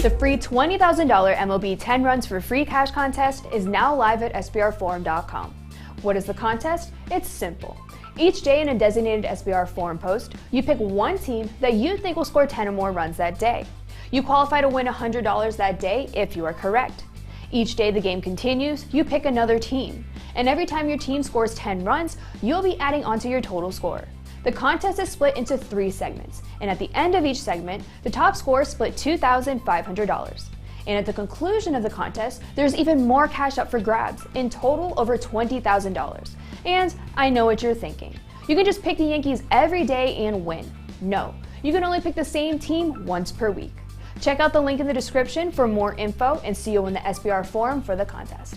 The free $20,000 MLB 10 Runs for Free Cash contest is now live at SBRforum.com. What is the contest? It's simple. Each day in a designated SBR Forum post, you pick one team that you think will score 10 or more runs that day. You qualify to win $100 that day if you are correct. Each day the game continues, you pick another team. And every time your team scores 10 runs, you'll be adding onto your total score. The contest is split into 3 segments, and at the end of each segment, the top scorers split $2,500. And at the conclusion of the contest, there's even more cash up for grabs, in total over $20,000. And I know what you're thinking. You can just pick the Yankees every day and win. No, you can only pick the same team once per week. Check out the link in the description for more info and see you in the SBR Forum for the contest.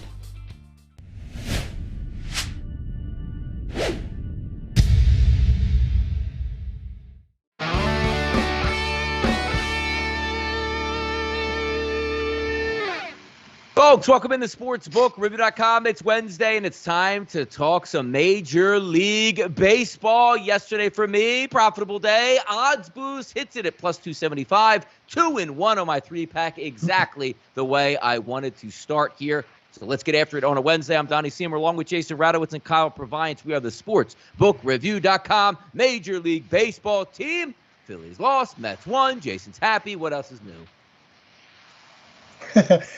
Folks, welcome into Sportsbook Review.com. It's Wednesday, and it's time to talk some Major League Baseball. Yesterday for me, profitable day. Odds Boost hits it at plus 275. 2-1 on my 3-pack, exactly the way I wanted to start here. So let's get after it on a Wednesday. I'm Donnie Seymour, along with Jason Radowitz and Kyle Purviance. We are the Sportsbook Review.com Major League Baseball team. Phillies lost, Mets won. Jason's happy. What else is new?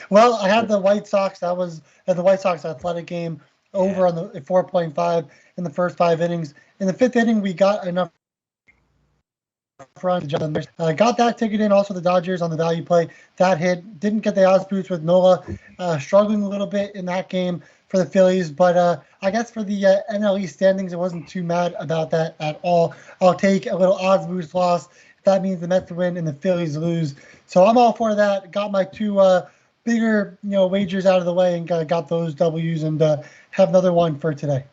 Well, I had the White Sox. That was the White Sox Athletic game over on the 4.5 in the first 5 innings. In the 5th inning, we got enough runs. Got that ticket in. Also, the Dodgers on the value play. That hit. Didn't get the odds boost with Nola struggling a little bit in that game for the Phillies. But I guess for the NL East standings, I wasn't too mad about that at all. I'll take a little odds boost loss if that means the Mets win and the Phillies lose. So I'm all for that. Got my 2 bigger, wagers out of the way and got those W's and have another one for today.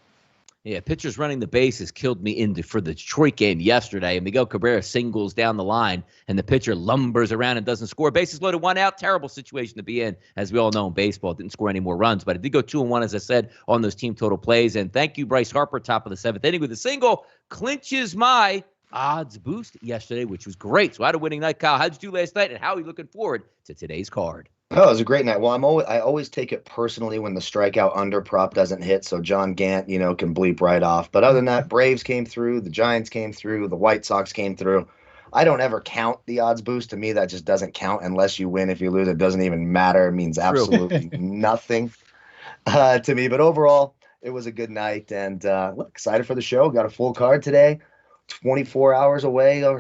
Yeah, pitchers running the bases killed me for the Detroit game yesterday. And Miguel Cabrera singles down the line, and the pitcher lumbers around and doesn't score. Bases loaded, 1 out. Terrible situation to be in, as we all know in baseball. Didn't score any more runs, but it did go 2-1, as I said, on those team total plays. And thank you, Bryce Harper, top of the 7th inning with a single, clinches my odds boost yesterday, which was great. So I had a winning night. Kyle, how'd you do last night, and how are you looking forward to today's card? Oh, it was a great night. Well, I always take it personally when the strikeout under prop doesn't hit, so John Gant, can bleep right off. But other than that, Braves came through, the Giants came through, the White Sox came through. I don't ever count the odds boost. To me, that just doesn't count unless you win. If you lose, it doesn't even matter. It means absolutely nothing to me. But overall, it was a good night, and look, excited for the show. Got a full card today. 24 hours away or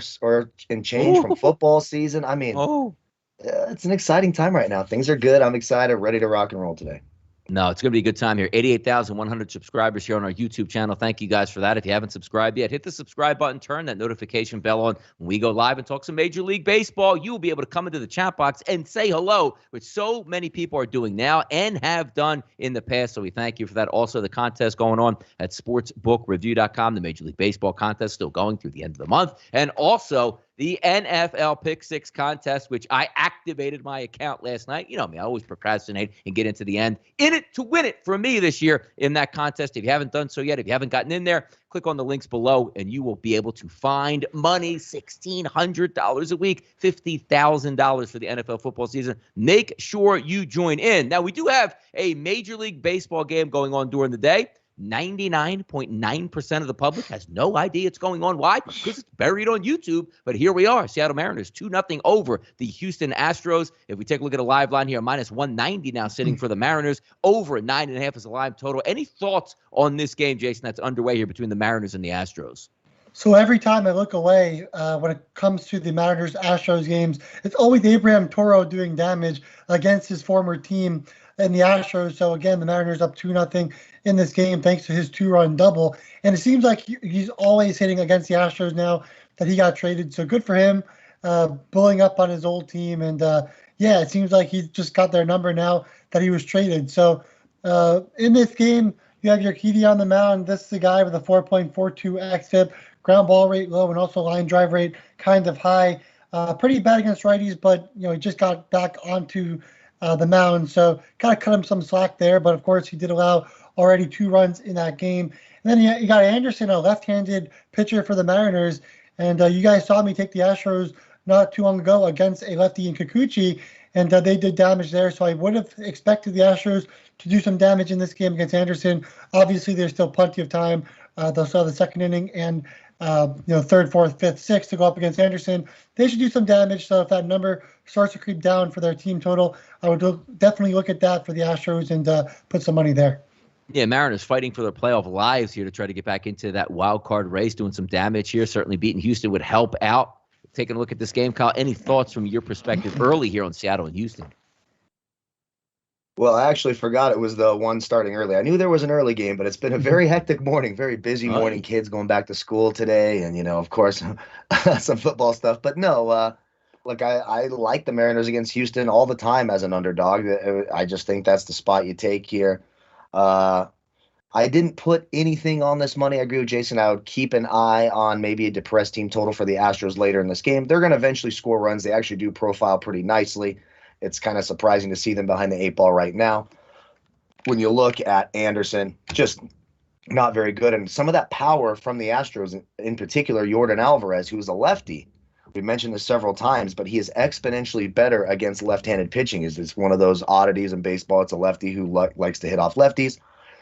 and change from football season. I mean, it's an exciting time right now. Things are good. I'm excited, ready to rock and roll today. No, it's going to be a good time here. 88,100 subscribers here on our YouTube channel. Thank you guys for that. If you haven't subscribed yet, hit the subscribe button, turn that notification bell on. When we go live and talk some Major League Baseball, you will be able to come into the chat box and say hello, which so many people are doing now and have done in the past. So we thank you for that. Also, the contest going on at sportsbookreview.com. The Major League Baseball contest still going through the end of the month. And also the NFL Pick 6 contest, which I activated my account last night. You know me, I always procrastinate and get into the end. In it to win it for me this year in that contest. If you haven't done so yet, if you haven't gotten in there, click on the links below and you will be able to find money, $1,600 a week, $50,000 for the NFL football season. Make sure you join in. Now, we do have a Major League Baseball game going on during the day. 99.9% of the public has no idea it's going on. Why? Because it's buried on YouTube. But here we are. Seattle Mariners 2-0 over the Houston Astros. If we take a look at a live line here, minus 190 now sitting for the Mariners. Over 9.5 is a live total. Any thoughts on this game, Jason, that's underway here between the Mariners and the Astros? So every time I look away when it comes to the Mariners-Astros games, it's always Abraham Toro doing damage against his former team and the Astros. So again, the Mariners up 2-0 in this game thanks to his 2-run double. And it seems like he's always hitting against the Astros now that he got traded. So good for him, bullying up on his old team. And yeah, it seems like he's just got their number now that he was traded. So in this game, you have Urquidy on the mound. This is the guy with a 4.42 xFIP, ground ball rate low, and also line drive rate kind of high. Pretty bad against righties, but he just got back onto the mound, so kind of cut him some slack there. But of course, he did allow already 2 runs in that game. And then you got Anderson, a left-handed pitcher for the Mariners, and you guys saw me take the Astros not too long ago against a lefty in Kikuchi, and they did damage there. So I would have expected the Astros to do some damage in this game against Anderson. Obviously, there's still plenty of time. They'll still have the second inning and third, fourth, fifth, sixth to go up against Anderson. They should do some damage. So if that number starts to creep down for their team total, I would definitely look at that for the Astros and put some money there. Yeah, Mariners fighting for their playoff lives here to try to get back into that wild card race, doing some damage here. Certainly beating Houston would help out. Taking a look at this game, Kyle, any thoughts from your perspective early here on Seattle and Houston? Well, I actually forgot it was the one starting early. I knew there was an early game, but it's been a very hectic morning, very busy morning. Kids going back to school today, and, of course, some football stuff. But no, look, I like the Mariners against Houston all the time as an underdog. I just think that's the spot you take here. I didn't put anything on this money. I agree with Jason. I would keep an eye on maybe a depressed team total for the Astros later in this game. They're going to eventually score runs. They actually do profile pretty nicely. It's kind of surprising to see them behind the 8 ball right now. When you look at Anderson, just not very good. And some of that power from the Astros, in particular, Yordan Alvarez, who's a lefty. We mentioned this several times, but he is exponentially better against left-handed pitching. It's one of those oddities in baseball. It's a lefty who likes to hit off lefties.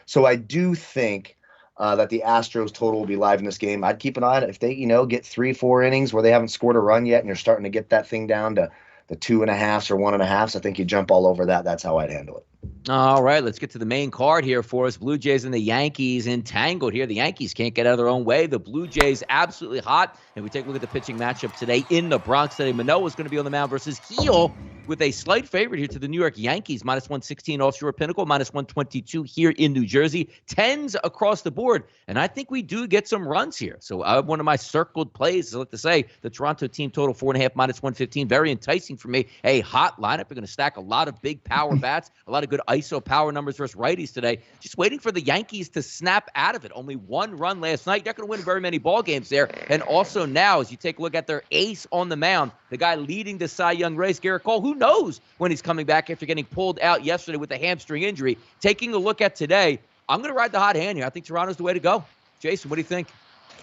So I do think that the Astros total will be live in this game. I'd keep an eye on it. If they, get 3-4 innings where they haven't scored a run yet and you're starting to get that thing down to the 2.5s or 1.5s, I think you jump all over that. That's how I'd handle it. All right, let's get to the main card here for us. Blue Jays and the Yankees entangled here. The Yankees can't get out of their own way. The Blue Jays absolutely hot. And we take a look at the pitching matchup today in the Bronx today. Manoah is going to be on the mound versus Heel with a slight favorite here to the New York Yankees. -116 offshore Pinnacle, -122 here in New Jersey. 10s across the board. And I think we do get some runs here. So one of my circled plays is, to say, the Toronto team total 4.5, -115. Very enticing for me. A hot lineup. We're going to stack a lot of big power bats, a lot of good ISO power numbers versus righties today. Just waiting for the Yankees to snap out of it. Only one run last night. They're not going to win very many ball games there. And also now, as you take a look at their ace on the mound, the guy leading the Cy Young race, Garrett Cole, who knows when he's coming back after getting pulled out yesterday with a hamstring injury. Taking a look at today, I'm going to ride the hot hand here. I think Toronto's the way to go. Jason, what do you think?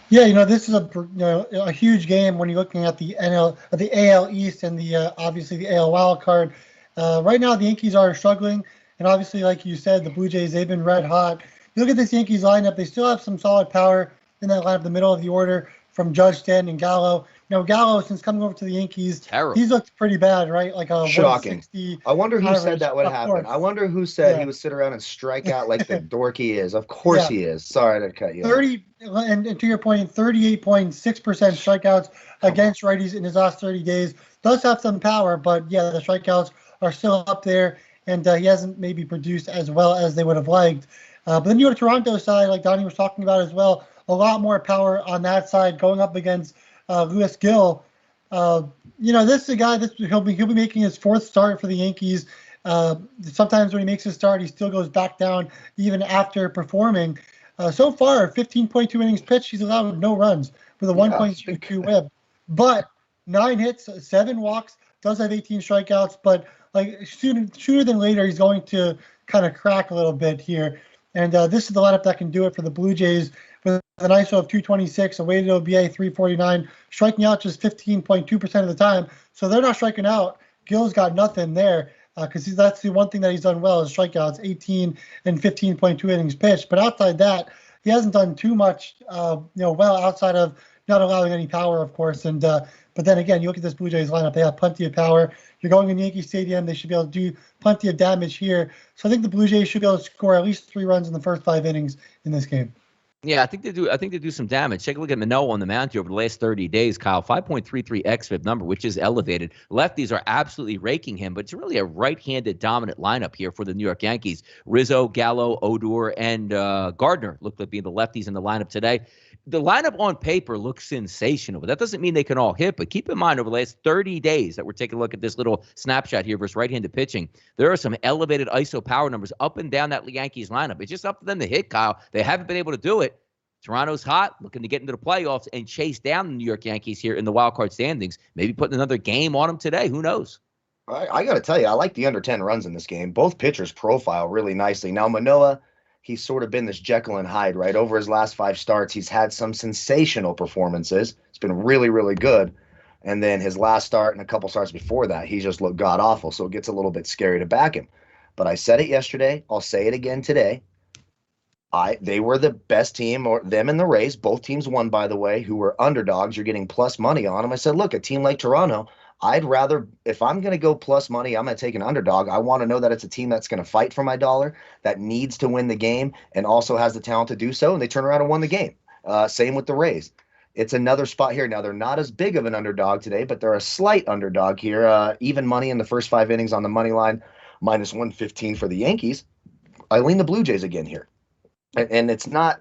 Yeah, this is a huge game when you're looking at the AL East and the obviously the AL wild card. Right now, the Yankees are struggling, and obviously, like you said, the Blue Jays, they've been red hot. You look at this Yankees lineup; they still have some solid power in that lineup, the middle of the order from Judge, Stanton, and Gallo. Gallo, since coming over to the Yankees, he's looked pretty bad, right? Like a shocking. 160. I wonder who average. said that would happen. I wonder who said he would sit around and strike out like the dork he is. Of course he is. Sorry to cut you 30 off. And to your point, 38.6% strikeouts against righties in his last 30 days. Does have some power, but the strikeouts are still up there, and he hasn't maybe produced as well as they would have liked. But then you go to Toronto's side, like Donnie was talking about as well, a lot more power on that side going up against Louis Gill. This is a guy that he'll be making his fourth start for the Yankees. Sometimes when he makes his start, he still goes back down even after performing. So far, 15.2 innings pitched, he's allowed no runs with a 1.22 WHIP. But 9 hits, 7 walks, does have 18 strikeouts, but sooner than later, he's going to kind of crack a little bit here. And this is the lineup that can do it for the Blue Jays with an ISO of 226, a weighted OBA 349, striking out just 15.2% of the time. So they're not striking out. Gill's got nothing there because that's the one thing that he's done well is strikeouts, 18 and 15.2 innings pitched. But outside that, he hasn't done too much, well outside of not allowing any power, of course. And but then again, you look at this Blue Jays lineup; they have plenty of power. You're going in Yankee Stadium; they should be able to do plenty of damage here. So I think the Blue Jays should be able to score at least 3 runs in the first 5 innings in this game. Yeah, I think they do some damage. Take a look at Manoah on the mound here over the last 30 days, Kyle. 5.33 xFIP number, which is elevated. Lefties are absolutely raking him, but it's really a right-handed dominant lineup here for the New York Yankees. Rizzo, Gallo, Odor, and Gardner look like being the lefties in the lineup today. The lineup on paper looks sensational, but that doesn't mean they can all hit. But keep in mind, over the last 30 days that we're taking a look at this little snapshot here versus right-handed pitching, there are some elevated ISO power numbers up and down that Yankees lineup. It's just up to them to hit, Kyle. They haven't been able to do it. Toronto's hot, looking to get into the playoffs and chase down the New York Yankees here in the wild card standings. Maybe putting another game on them today. Who knows? I got to tell you, I like the under 10 runs in this game. Both pitchers profile really nicely. Now, Manoah, he's sort of been this Jekyll and Hyde, right? Over his last 5 starts, he's had some sensational performances. It's been really, really good. And then his last start and a couple starts before that, he just looked god awful. So it gets a little bit scary to back him. But I said it yesterday. I'll say it again today. They were the best team, or them and the Rays. Both teams won, by the way, who were underdogs. You're getting plus money on them. I said, look, a team like Toronto, I'd rather, if I'm going to go plus money, I'm going to take an underdog. I want to know that it's a team that's going to fight for my dollar, that needs to win the game, and also has the talent to do so. And they turn around and won the game. Same with the Rays. It's another spot here. Now, they're not as big of an underdog today, but they're a slight underdog here. Even money in the first 5 innings on the money line, minus 115 for the Yankees. I lean the Blue Jays again here. And it's not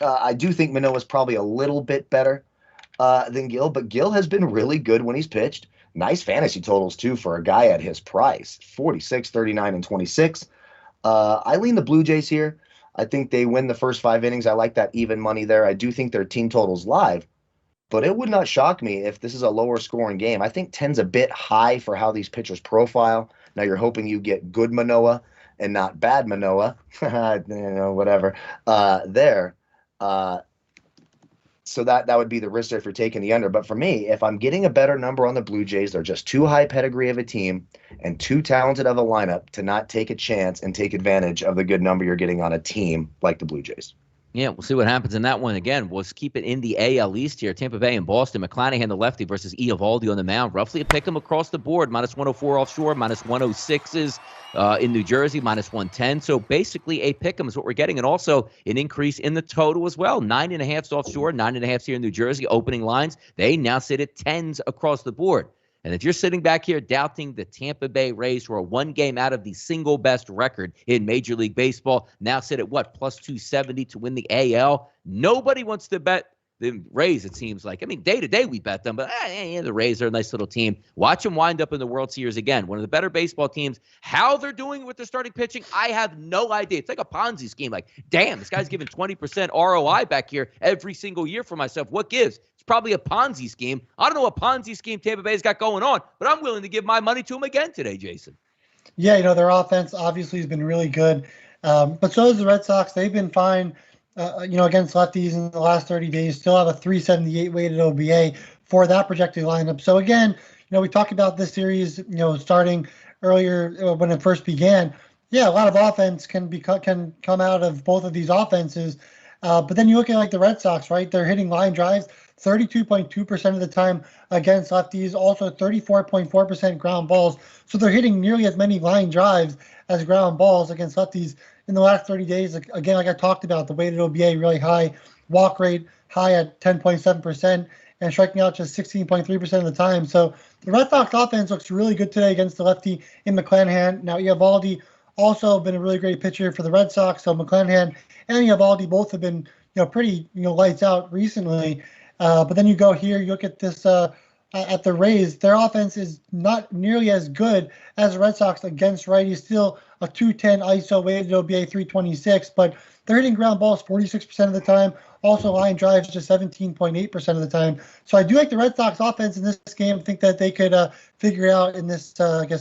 I do think Manoah's probably a little bit better than Gill, but Gill has been really good when he's pitched. Nice fantasy totals, too, for a guy at his price, 46, 39, and 26. I lean the Blue Jays here. I think they win the first 5 innings. I like that even money there. I do think their team total's live, but it would not shock me if this is a lower scoring game. I think 10's a bit high for how these pitchers profile. Now you're hoping you get good Manoah and not bad Manoah, whatever, there. So that would be the risk there if you're taking the under. But for me, if I'm getting a better number on the Blue Jays, they're just too high pedigree of a team and too talented of a lineup to not take a chance and take advantage of the good number you're getting on a team like the Blue Jays. Yeah, we'll see what happens in that one. Again, we'll keep it in the AL East here. Tampa Bay and Boston. McClanahan, the lefty, versus Eovaldi on the mound. Roughly a pick 'em across the board. Minus 104 offshore, minus 106s in New Jersey, minus 110. So basically a pick 'em is what we're getting. And also an increase in the total as well. 9.5 offshore, 9.5 here in New Jersey. Opening lines, they now sit at 10s across the board. And if you're sitting back here doubting the Tampa Bay Rays, who are 1 game out of the single best record in Major League Baseball, now sit at what, plus 270 to win the AL? Nobody wants to bet the Rays, it seems like. I mean, day to day we bet them, but the Rays are a nice little team. Watch them wind up in the World Series again. One of the better baseball teams. How they're doing with their starting pitching, I have no idea. It's like a Ponzi scheme. Like, damn, this guy's giving 20% ROI back here every single year for myself. What gives? It's probably a Ponzi scheme. I don't know what Ponzi scheme Tampa Bay's got going on, but I'm willing to give my money to him again today, Jason. Yeah, their offense obviously has been really good. But so has the Red Sox. They've been fine, against lefties in the last 30 days. Still have a 378 weighted OBA for that projected lineup. So again, we talked about this series, starting earlier when it first began. Yeah, a lot of offense can come out of both of these offenses. But then you look at like the Red Sox, right? They're hitting line drives 32.2% of the time against lefties, also 34.4% ground balls. So they're hitting nearly as many line drives as ground balls against lefties in the last 30 days. Again, like I talked about, the weighted OBA really high, walk rate high at 10.7%, and striking out just 16.3% of the time. So the Red Sox offense looks really good today against the lefty in McClanahan. Now, Eovaldi also been a really great pitcher for the Red Sox. So McClanahan and Eovaldi both have been, pretty, lights out recently. But then you go here, you look at this at the Rays. Their offense is not nearly as good as the Red Sox against righties. Still a 210 ISO, weighted OBA 326, but they're hitting ground balls 46% of the time. Also line drives just 17.8% of the time. So I do like the Red Sox offense in this game. I think that they could figure it out in this,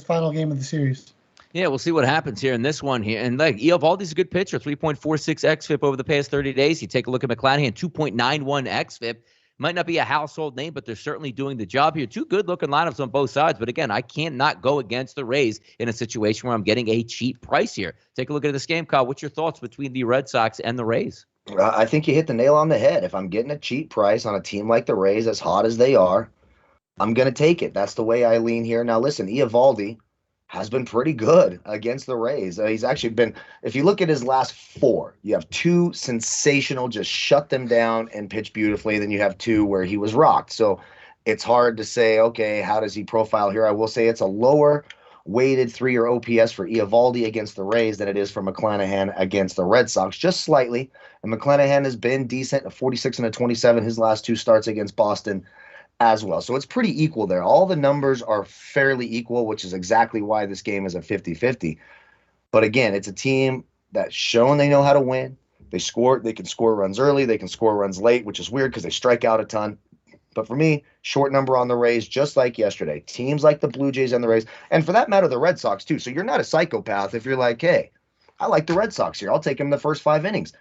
final game of the series. Yeah, we'll see what happens here in this one here. And like Eovaldi's a good pitcher, 3.46 xFIP over the past 30 days. You take a look at McClanahan, 2.91 xFIP. Might not be a household name, but they're certainly doing the job here. 2 good-looking lineups on both sides. But again, I cannot go against the Rays in a situation where I'm getting a cheap price here. Take a look at this game, Kyle. What's your thoughts between the Red Sox and the Rays? I think you hit the nail on the head. If I'm getting a cheap price on a team like the Rays, as hot as they are, I'm going to take it. That's the way I lean here. Now, listen, Eovaldi has been pretty good against the Rays. He's actually been, if you look at his last 4, you have 2 sensational, just shut them down and pitch beautifully. Then you have 2 where he was rocked. So it's hard to say, okay, how does he profile here? I will say it's a lower weighted 3-year OPS for Eovaldi against the Rays than it is for McClanahan against the Red Sox, just slightly. And McClanahan has been decent, a 46 and a 27 his last 2 starts against Boston as well. So it's pretty equal there. All the numbers are fairly equal, which is exactly why this game is a 50-50. But again, it's a team that's shown they know how to win. They can score runs early, they can score runs late, which is weird because they strike out a ton. But for me, short number on the Rays, just like yesterday. Teams like the Blue Jays and the Rays, and for that matter, the Red Sox too. So you're not a psychopath if you're like, hey, I like the Red Sox here. I'll take them the first 5 innings.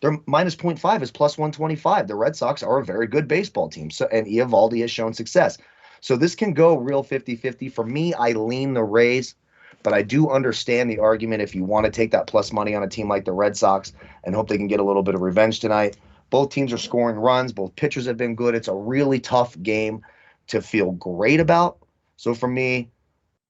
Their minus 0.5 is plus 125. The Red Sox are a very good baseball team. So, and Eovaldi has shown success. So this can go real 50-50. For me, I lean the Rays, but I do understand the argument if you want to take that plus money on a team like the Red Sox and hope they can get a little bit of revenge tonight. Both teams are scoring runs. Both pitchers have been good. It's a really tough game to feel great about. So for me,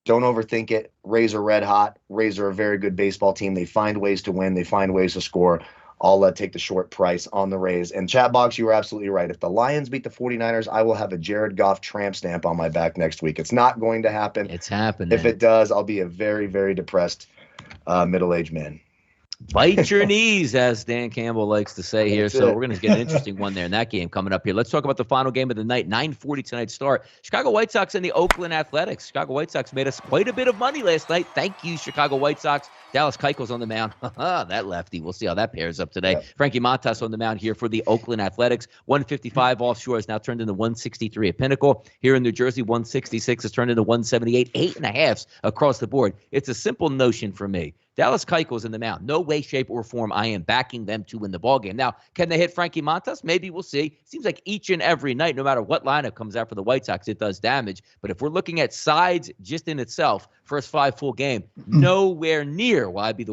don't overthink it. Rays are red hot. Rays are a very good baseball team. They find ways to win. They find ways to score. I'll take the short price on the Rays. And Chatbox, you were absolutely right. If the Lions beat the 49ers, I will have a Jared Goff tramp stamp on my back next week. It's not going to happen. It's happening. If it does, I'll be a very, very depressed middle-aged man. Bite your knees, as Dan Campbell likes to say here. That's So it. we're going to get an interesting one there in that game coming up here. Let's talk about the final game of the night, 9:40 tonight start. Chicago White Sox and the Oakland Athletics. Chicago White Sox made us quite a bit of money last night. Thank you, Chicago White Sox. Dallas Keuchel's on the mound. That lefty. We'll see how that pairs up today. Yeah. Frankie Montas on the mound here for the Oakland Athletics. 155 offshore has now turned into 163 at Pinnacle. Here in New Jersey, 166 has turned into 178. 8.5s across the board. It's a simple notion for me. Dallas Keuchel's in the mound. No way, shape, or form I am backing them to win the ballgame. Now, can they hit Frankie Montas? Maybe we'll see. It seems like each and every night, no matter what lineup comes out for the White Sox, it does damage. But if we're looking at sides just in itself, first 5 full game, nowhere near will I be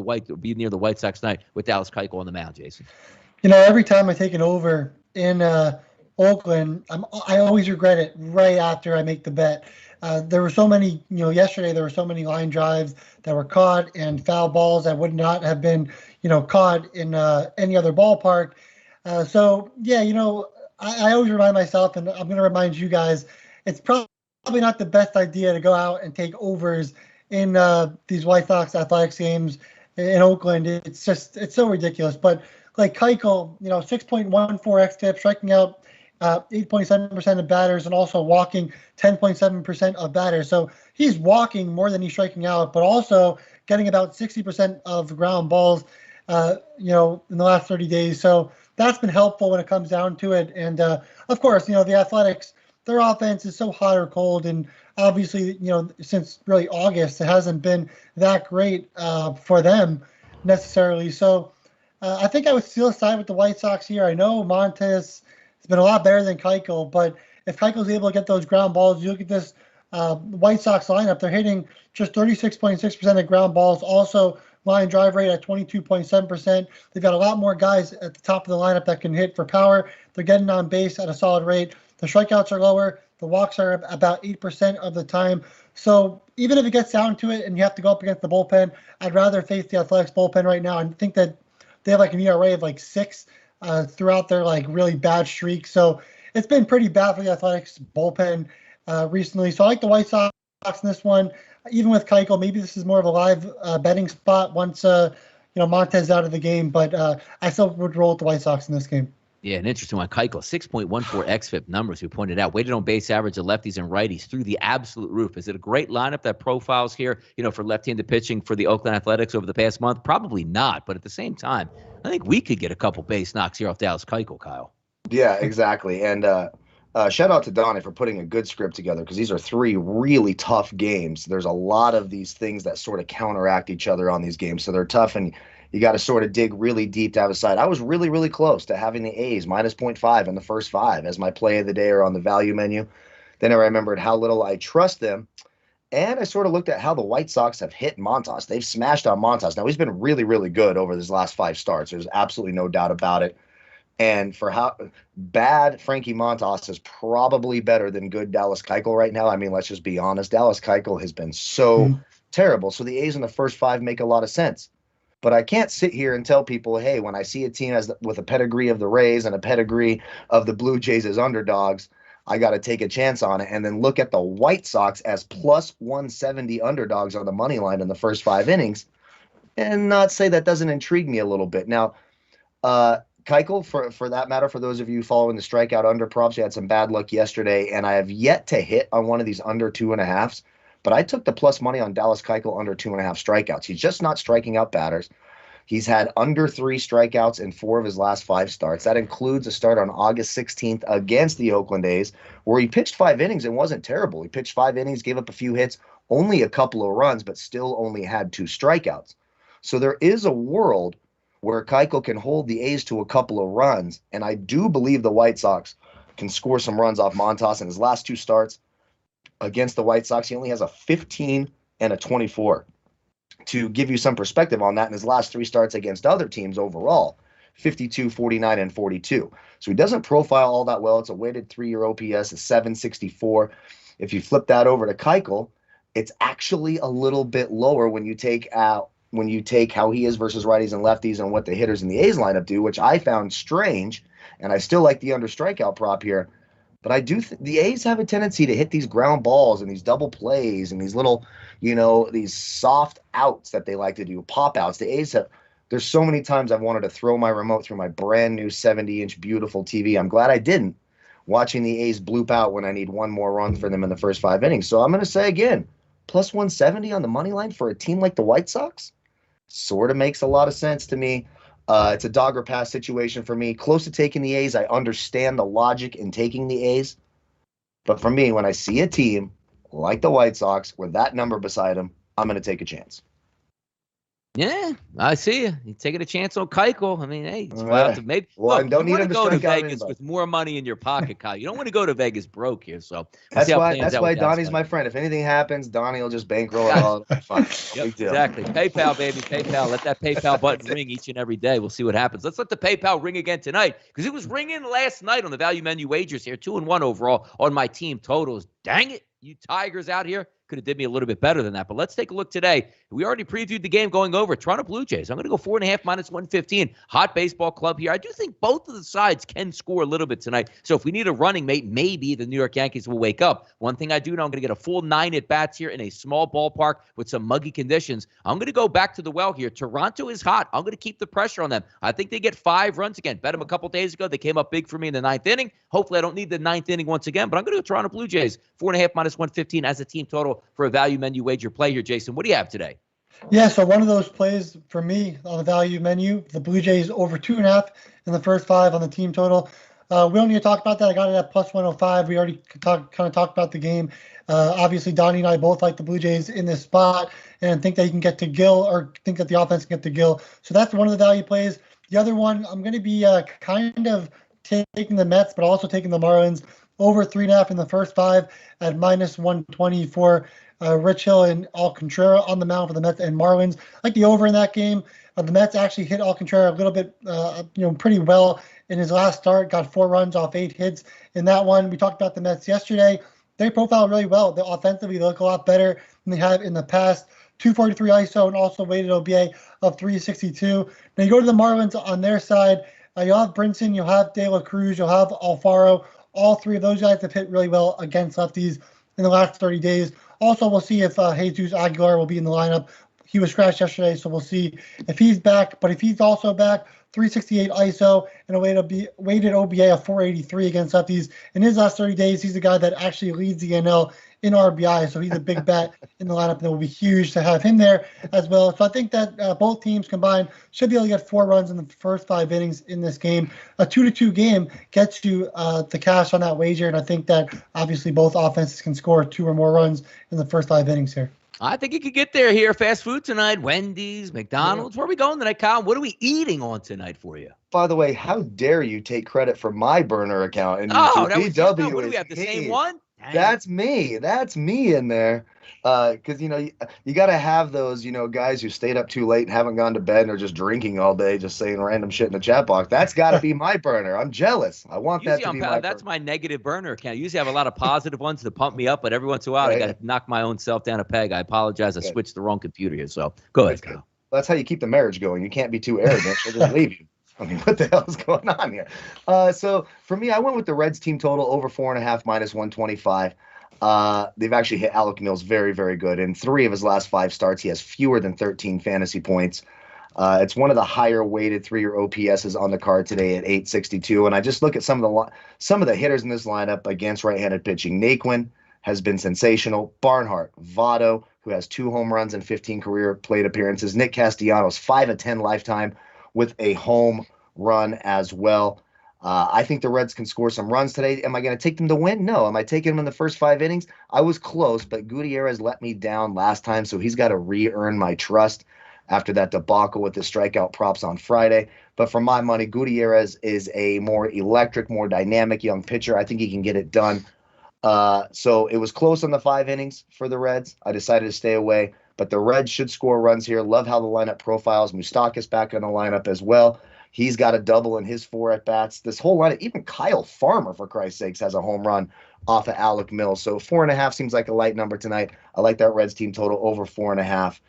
near the White Sox tonight with Dallas Keuchel on the mound, Jason. Every time I take an over in Oakland, I always regret it right after I make the bet. There were so many, yesterday there were so many line drives that were caught and foul balls that would not have been, caught in any other ballpark. I always remind myself, and I'm going to remind you guys, it's probably not the best idea to go out and take overs in these White Sox Athletics games in Oakland. It's so ridiculous. But like Keuchel, 6.14 xFIP, striking out 8.7% of batters and also walking 10.7% of batters. So he's walking more than he's striking out, but also getting about 60% of ground balls, in the last 30 days. So that's been helpful when it comes down to it. And of course, the Athletics, their offense is so hot or cold. And obviously, since really August, it hasn't been that great for them necessarily. So I think I would still side with the White Sox here. I know Montes has been a lot better than Keuchel, but if Keuchel's able to get those ground balls, you look at this White Sox lineup, they're hitting just 36.6% of ground balls, also line drive rate at 22.7%. They've got a lot more guys at the top of the lineup that can hit for power. They're getting on base at a solid rate. The strikeouts are lower. The walks are about 8% of the time. So even if it gets down to it and you have to go up against the bullpen, I'd rather face the Athletics bullpen right now. I think that they have like an ERA of like 6 throughout their like really bad streak. So it's been pretty bad for the Athletics bullpen recently. So I like the White Sox in this one, even with Keuchel. Maybe this is more of a live betting spot once Montez out of the game, but I still would roll with the White Sox in this game. Yeah, an interesting one. Keuchel, 6.14 xFIP numbers, we pointed out. Weighted on base average of lefties and righties through the absolute roof. Is it a great lineup that profiles here, for left-handed pitching for the Oakland Athletics over the past month? Probably not, but at the same time, I think we could get a couple base knocks here off Dallas Keuchel, Kyle. Yeah, exactly. And shout out to Donnie for putting a good script together, because these are 3 really tough games. There's a lot of these things that sort of counteract each other on these games, so they're tough, and you got to sort of dig really deep to have a side. I was really, really close to having the A's minus 0.5 in the first 5 as my play of the day or on the value menu. Then I remembered how little I trust them. And I sort of looked at how the White Sox have hit Montas. They've smashed on Montas. Now, he's been really, really good over his last 5 starts. There's absolutely no doubt about it. And for how bad Frankie Montas is, probably better than good Dallas Keuchel right now. I mean, let's just be honest. Dallas Keuchel has been so terrible. So the A's in the first 5 make a lot of sense. But I can't sit here and tell people, hey, when I see a team with a pedigree of the Rays and a pedigree of the Blue Jays as underdogs, I got to take a chance on it, and then look at the White Sox as plus 170 underdogs on the money line in the first 5 innings and not say that doesn't intrigue me a little bit. Now, Keuchel, for that matter, for those of you following the strikeout under props, you had some bad luck yesterday, and I have yet to hit on one of these under 2.5s. But I took the plus money on Dallas Keuchel under 2.5 strikeouts. He's just not striking out batters. He's had under 3 strikeouts in 4 of his last 5 starts. That includes a start on August 16th against the Oakland A's, where he pitched 5 innings and wasn't terrible. He pitched 5 innings, gave up a few hits, only a couple of runs, but still only had 2 strikeouts. So there is a world where Keuchel can hold the A's to a couple of runs, and I do believe the White Sox can score some runs off Montas in his last 2 starts. against the White Sox. He only has a 15 and a 24. To give you some perspective on that, in his last 3 starts against other teams overall, 52, 49, and 42. So he doesn't profile all that well. It's a weighted 3-year OPS, a 764. If you flip that over to Keuchel, it's actually a little bit lower when you take how he is versus righties and lefties and what the hitters in the A's lineup do, which I found strange. And I still like the under strikeout prop here. But I do the A's have a tendency to hit these ground balls and these double plays and these little, these soft outs that they like to do, pop outs. The A's have, there's so many times I've wanted to throw my remote through my brand new 70-inch beautiful TV. I'm glad I didn't, watching the A's bloop out when I need one more run for them in the first 5 innings. So I'm going to say again, plus 170 on the money line for a team like the White Sox sort of makes a lot of sense to me. It's a dog or pass situation for me. Close to taking the A's. I understand the logic in taking the A's. But for me, when I see a team like the White Sox with that number beside them, I'm going to take a chance. Yeah, I see you. You're taking a chance on Keuchel. I mean, hey, it's wild to maybe. Well, look, don't you need want him to to go to strike out Vegas anybody. with more money in your pocket, Kyle. You don't want to go to Vegas broke here. So That's why Donnie's my friend. If anything happens, Donnie will just bankroll it all. Fine. Yep, Big deal. exactly. PayPal, baby. PayPal. Let that PayPal button ring each and every day. We'll see what happens. Let's let the PayPal ring again tonight because it was ringing last night on the value menu wagers here. 2-1 overall on my team totals. Dang it, you Tigers out here. Could have did me a little bit better than that. But let's take a look today. We already previewed the game going over. Toronto Blue Jays. I'm going to go 4.5 minus 115. Hot baseball club here. I do think both of the sides can score a little bit tonight. So if we need a running mate, maybe the New York Yankees will wake up. One thing I do know, I'm going to get a full 9 at-bats here in a small ballpark with some muggy conditions. I'm going to go back to the well here. Toronto is hot. I'm going to keep the pressure on them. I think they get 5 runs again. Bet them a couple days ago. They came up big for me in the 9th inning. Hopefully I don't need the 9th inning once again. But I'm going to go Toronto Blue Jays. 4.5 minus 115 as a team total for a value menu wager play here. Jason, what do you have today? Yeah, so one of those plays for me on the value menu, the Blue Jays over 2.5 in the first 5 on the team total. We don't need to talk about that. I got it at plus 105. We already kind of talked about the game. Obviously, Donnie and I both like the Blue Jays in this spot and think that he can get to Gill or think that the offense can get to Gill. So that's one of the value plays. The other one, I'm going to be kind of taking the Mets, but also taking the Marlins over 3.5 in the first 5 at minus 120 for Rich Hill and Alcantara on the mound for the Mets and Marlins. I like the over in that game. The Mets actually hit Alcantara a little bit, pretty well in his last start. Got 4 runs off 8 hits in that one. We talked about the Mets yesterday. They profiled really well. They offensively look a lot better than they have in the past. 243 ISO and also weighted OBA of 362. Now you go to the Marlins on their side. You'll have Brinson, you'll have De La Cruz, you'll have Alfaro. All 3 of those guys have hit really well against lefties in the last 30 days. Also, we'll see if Jesus Aguilar will be in the lineup. He was scratched yesterday, so we'll see if he's back. But if he's also back, 368 ISO and a weighted OBA of 483 against lefties. In his last 30 days, he's the guy that actually leads the NL in RBI, so he's a big bat in the lineup, and it will be huge to have him there as well. So I think that both teams combined should be able to get 4 runs in the first 5 innings in this game. A 2-2 game gets you the cash on that wager, and I think that obviously both offenses can score 2 or more runs in the first 5 innings here. I think you could get there here. Fast food tonight, Wendy's, McDonald's. Where are we going tonight, Kyle? What are we eating on tonight for you? By the way, how dare you take credit for my burner account? And What do we have, the same one? Dang. That's me. That's me in there. Because, you got to have those, guys who stayed up too late and haven't gone to bed and are just drinking all day, just saying random shit in the chat box. That's got to be my burner. I'm jealous. I want that to be my That's burner. my negative burner account. I usually have a lot of positive ones to pump me up, but every once in a while I got to knock my own self down a peg. I apologize. I switched the wrong computer here. So go ahead, Kyle. That's how you keep the marriage going. You can't be too arrogant. She'll just leave you. I mean, what the hell is going on here? So for me, I went with the Reds team total over 4.5 minus 125. They've actually hit Alec Mills very, very good. In 3 of his last 5 starts, he has fewer than 13 fantasy points. It's one of the higher weighted 3-year OPSs on the card today at 862. And I just look at some of the hitters in this lineup against right-handed pitching. Naquin has been sensational. Barnhart, Votto, who has 2 home runs and 15 career plate appearances. Nick Castellanos, 5 of 10 lifetime with a home run as well. I think the Reds can score some runs today. Am I going to take them to win? No. Am I taking them in the first 5 innings? I was close, but Gutierrez let me down last time, so he's got to re-earn my trust after that debacle with the strikeout props on Friday. But for my money, Gutierrez is a more electric, more dynamic young pitcher. I think he can get it done. So it was close on the 5 innings for the Reds. I decided to stay away, but the Reds should score runs here. Love how the lineup profiles. Moustakas back in the lineup as well. He's got a double in his 4 at-bats. This whole lineup, even Kyle Farmer, for Christ's sakes, has a home run off of Alec Mills. So 4.5 seems like a light number tonight. I like that Reds team total over 4.5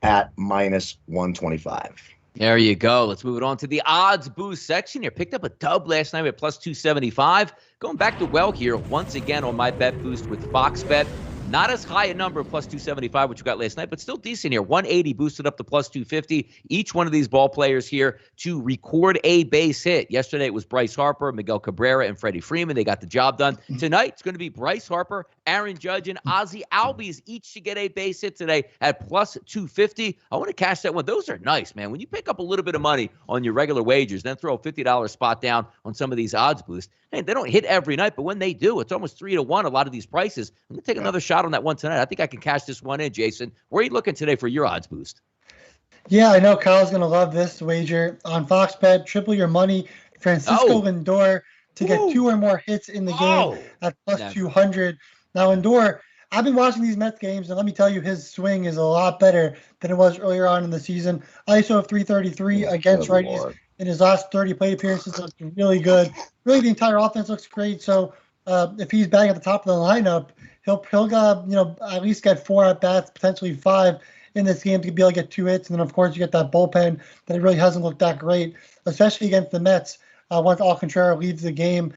at -125. There you go. Let's move it on to the odds boost section here. Picked up a dub last night at +275. Going back to well here once again on my bet boost with Fox Bet. Not as high a number of +275, which we got last night, but still decent here. 180 boosted up to +250. Each one of these ball players here to record a base hit. Yesterday it was Bryce Harper, Miguel Cabrera, and Freddie Freeman. They got the job done. Tonight it's going to be Bryce Harper, Aaron Judge, and Ozzie Albies each to get a base hit today at +250. I want to cash that one. Those are nice, man. When you pick up a little bit of money on your regular wagers, then throw a $50 spot down on some of these odds boosts. Hey, they don't hit every night, but when they do, it's almost 3-1, a lot of these prices. I'm going to take another shot on that one tonight. I think I can cash this one in, Jason. Where are you looking today for your odds boost? Yeah, I know Kyle's going to love this wager. On Fox Bet, triple your money. Francisco Lindor to get 2 or more hits in the game at +200. Now, Lindor, I've been watching these Mets games, and let me tell you, his swing is a lot better than it was earlier on in the season. ISO of 333 against righties in his last 30 plate appearances looks really good. Really, the entire offense looks great. So if he's batting at the top of the lineup, he'll at least get 4 at bats, potentially 5 in this game to be able to get 2 hits. And then, of course, you get that bullpen that really hasn't looked that great, especially against the Mets. Once Alcantara leaves the game,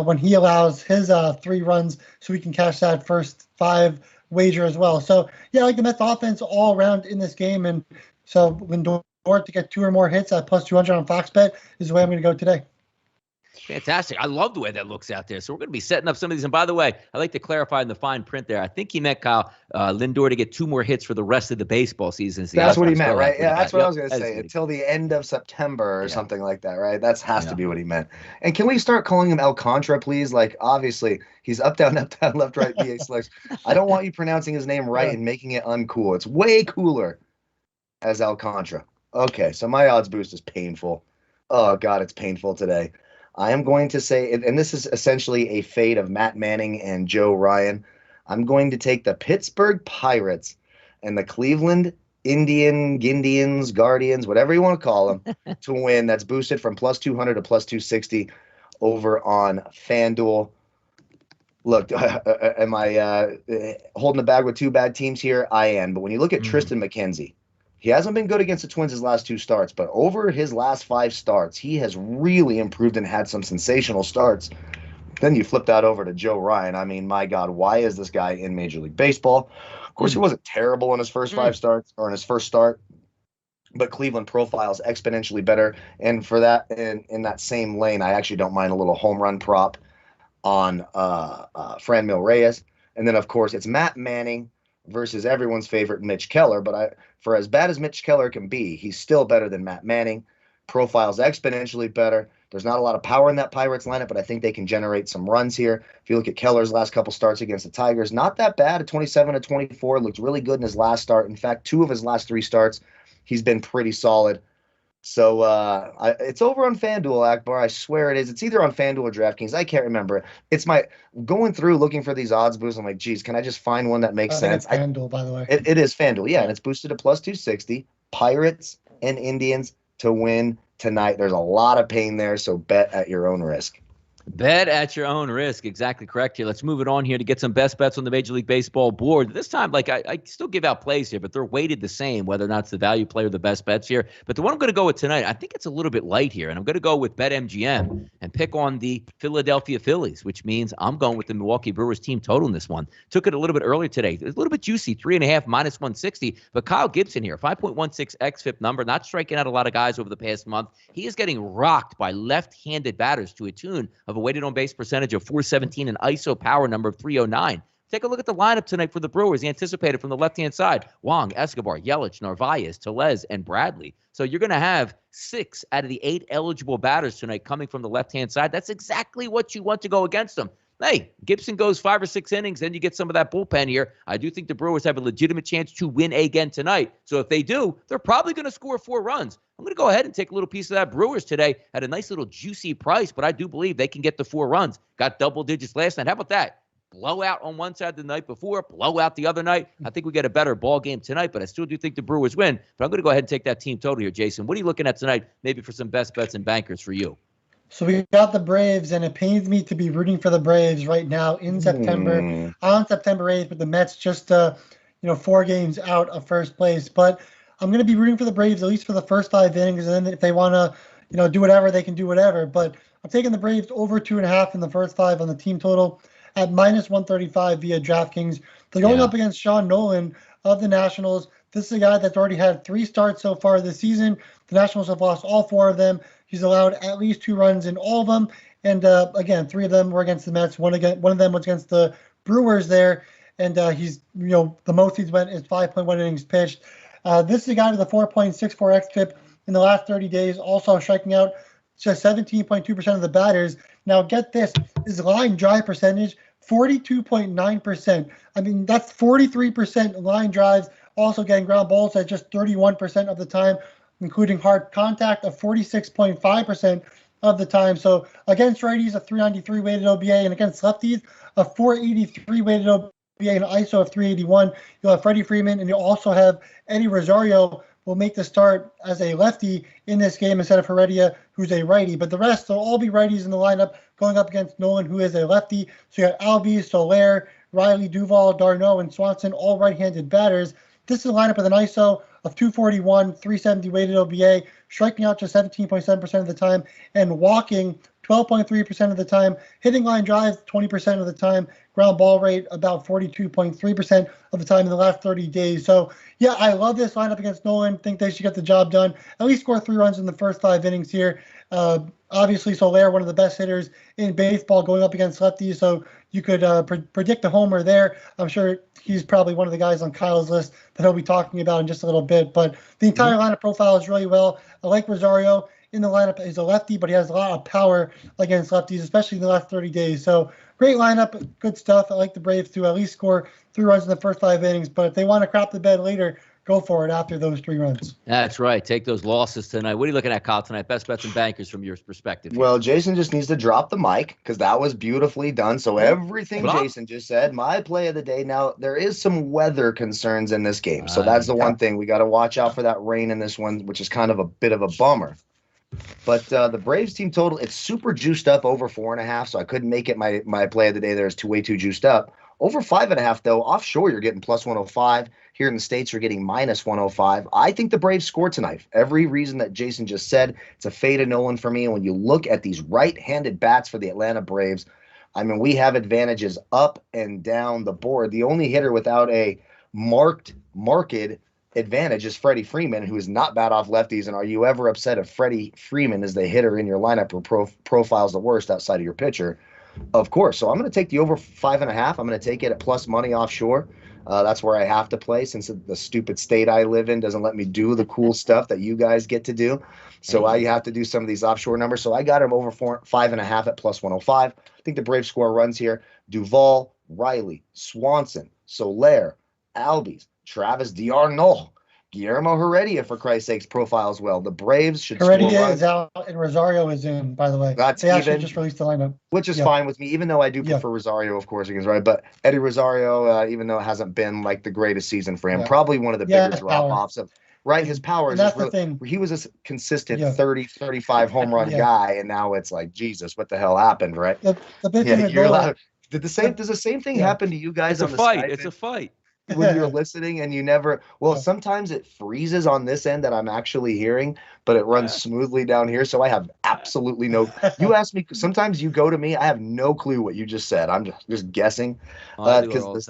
when he allows his 3 runs, so we can cash that first 5 wager as well. So, yeah, I like the Mets offense all around in this game. And so Lindor to get 2 or more hits at +200 on Fox Bet is the way I'm going to go today. Fantastic. I love the way that looks out there. So we're going to be setting up some of these. And by the way, I like to clarify in the fine print there. I think he meant, Kyle, Lindor to get 2 more hits for the rest of the baseball season. So that's what he meant, right? Yeah, that's what I was going to say. Until the end of September or something like that, right? That has to be what he meant. And can we start calling him Alcantara, please? Like, obviously, he's up, down, left, right, BA slugs. I don't want you pronouncing his name right and making it uncool. It's way cooler as Alcantara. Okay, so my odds boost is painful. Oh, God, it's painful today. I am going to say, and this is essentially a fade of Matt Manning and Joe Ryan. I'm going to take the Pittsburgh Pirates and the Cleveland Guardians, whatever you want to call them, to win. That's boosted from +200 to +260 over on FanDuel. Look, am I holding the bag with 2 bad teams here? I am. But when you look at Tristan McKenzie, he hasn't been good against the Twins his last 2 starts, but over his last 5 starts, he has really improved and had some sensational starts. Then you flip that over to Joe Ryan. I mean, my God, why is this guy in Major League Baseball? Of course, he wasn't terrible in his first 5 starts or in his first start, but Cleveland profiles exponentially better. And for that, in that same lane, I actually don't mind a little home run prop on Franmil Reyes. And then, of course, it's Matt Manning versus everyone's favorite Mitch Keller. But for as bad as Mitch Keller can be, he's still better than Matt Manning. Profiles exponentially better. There's not a lot of power in that Pirates lineup, but I think they can generate some runs here. If you look at Keller's last couple starts against the Tigers, not that bad at 27-24. Looked really good in his last start. In fact, 2 of his last 3 starts, he's been pretty solid. So it's over on FanDuel, Akbar. I swear it is. It's either on FanDuel or DraftKings. I can't remember. It's my going through looking for these odds boosts. I'm like, geez, can I just find one that makes sense? It's FanDuel, by the way. It is FanDuel, yeah, and it's boosted to +260. Pirates and Indians to win tonight. There's a lot of pain there, so bet at your own risk. Bet at your own risk. Exactly correct here. Let's move it on here to get some best bets on the Major League Baseball board. This time, I still give out plays here, but they're weighted the same, whether or not it's the value play or the best bets here. But the one I'm going to go with tonight, I think it's a little bit light here, and I'm going to go with BetMGM and pick on the Philadelphia Phillies, which means I'm going with the Milwaukee Brewers team total in this one. Took it a little bit earlier today. It's a little bit juicy, 3.5 -160. But Kyle Gibson here, 5.16 xFIP number, not striking out a lot of guys over the past month. He is getting rocked by left-handed batters to a tune of a weighted on base percentage of 417 and ISO power number of 309. Take a look at the lineup tonight for the Brewers. Anticipated from the left-hand side: Wong, Escobar, Yelich, Narvaez, Tellez, and Bradley. So you're going to have 6 out of the 8 eligible batters tonight coming from the left-hand side. That's exactly what you want to go against them. Hey, Gibson goes 5 or 6 innings, then you get some of that bullpen here. I do think the Brewers have a legitimate chance to win again tonight. So if they do, they're probably going to score 4 runs. I'm going to go ahead and take a little piece of that Brewers today at a nice little juicy price, but I do believe they can get the 4 runs. Got double digits last night. How about that? blowout on one side the night before, blowout the other night. I think we get a better ball game tonight, but I still do think the Brewers win. But I'm going to go ahead and take that team total here, Jason. What are you looking at tonight, maybe for some best bets and bankers for you? So we got the Braves, and it pains me to be rooting for the Braves right now in September, on September 8th, with the Mets just 4 games out of first place. But I'm going to be rooting for the Braves at least for the first 5 innings, and then if they want to, do whatever, they can do whatever. But I'm taking the Braves over 2.5 in the first 5 on the team total at -135 via DraftKings. They're going up against Sean Nolan of the Nationals. This is a guy that's already had 3 starts so far this season. The Nationals have lost all 4 of them. He's allowed at least 2 runs in all of them. And again, 3 of them were against the Mets. One of them was against the Brewers there. And he's, the most he's went is 5.1 innings pitched. This is a guy with a 4.64 xFIP in the last 30 days, also striking out just 17.2% of the batters. Now, get this, his line drive percentage, 42.9%. I mean, that's 43% line drives, also getting ground balls at just 31% of the time, including hard contact of 46.5% of the time. So against righties, a 393 weighted OBA, and against lefties, a 483 weighted OBA and an ISO of 381. You'll have Freddie Freeman, and you'll also have Eddie Rosario will make the start as a lefty in this game instead of Heredia, who's a righty. But the rest will all be righties in the lineup going up against Nolan, who is a lefty. So you got Albies, Soler, Riley, Duvall, Darno, and Swanson, all right-handed batters. This is a lineup with an ISO of 241, 370 weighted OBA, striking out just 17.7% of the time, and walking 12.3% of the time, hitting line drives 20% of the time, ground ball rate about 42.3% of the time in the last 30 days. So, yeah, I love this lineup against Nolan. Think they should get the job done. At least score 3 runs in the first 5 innings here. Obviously, Soler, one of the best hitters in baseball, going up against lefties, so you could predict a homer there. I'm sure he's probably one of the guys on Kyle's list that he'll be talking about in just a little bit. But the entire lineup profile is really well. I like Rosario in the lineup. He's a lefty, but he has a lot of power against lefties, especially in the last 30 days. So great lineup, good stuff. I like the Braves to at least score 3 runs in the first 5 innings. But if they want to crap the bed later, go for it after those 3 runs. That's right. Take those losses tonight. What are you looking at, Kyle, tonight? Best bets and bankers from your perspective here. Well, Jason just needs to drop the mic because that was beautifully done. So everything Jason just said, my play of the day. Now, there is some weather concerns in this game. So that's the one thing. We got to watch out for that rain in this one, which is kind of a bit of a bummer. But the Braves team total, it's super juiced up over 4.5, so I couldn't make it my play of the day there. It's way too juiced up. Over 5.5, though, offshore you're getting plus 105. Here in the States, you're getting minus 105. I think the Braves score tonight. Every reason that Jason just said, it's a fade of Nolan for me. And when you look at these right-handed bats for the Atlanta Braves, I mean, we have advantages up and down the board. The only hitter without a marked advantage is Freddie Freeman, who is not bad off lefties. And are you ever upset if Freddie Freeman is the hitter in your lineup or profiles the worst outside of your pitcher? Of course. So I'm going to take the over 5.5. I'm going to take it at plus money offshore. That's where I have to play since the stupid state I live in doesn't let me do the cool stuff that you guys get to do. So I have to do some of these offshore numbers. So I got him over 5.5 at plus 105. I think the Braves score runs here. Duvall, Riley, Swanson, Soler, Albies, Travis d'Arnaud, Guillermo Heredia, for Christ's sakes, profiles well. The Braves should score runs. Heredia is out and Rosario is in, by the way. They actually just released the lineup. Which is fine with me, even though I do prefer Rosario, of course, against right. But Eddie Rosario, even though it hasn't been like the greatest season for him, probably one of the bigger drop-offs of his power is just really, he was a consistent 30, 35 home run guy, and now it's like, Jesus, what the hell happened, right? The big thing you're allowed. Does the same thing happen to you guys on the Skype? It's a fight. When you're listening and you never sometimes it freezes on this end that I'm actually hearing, but it runs smoothly down here. So I have absolutely no, you ask me, sometimes you go to me, I have no clue what you just said. I'm just guessing because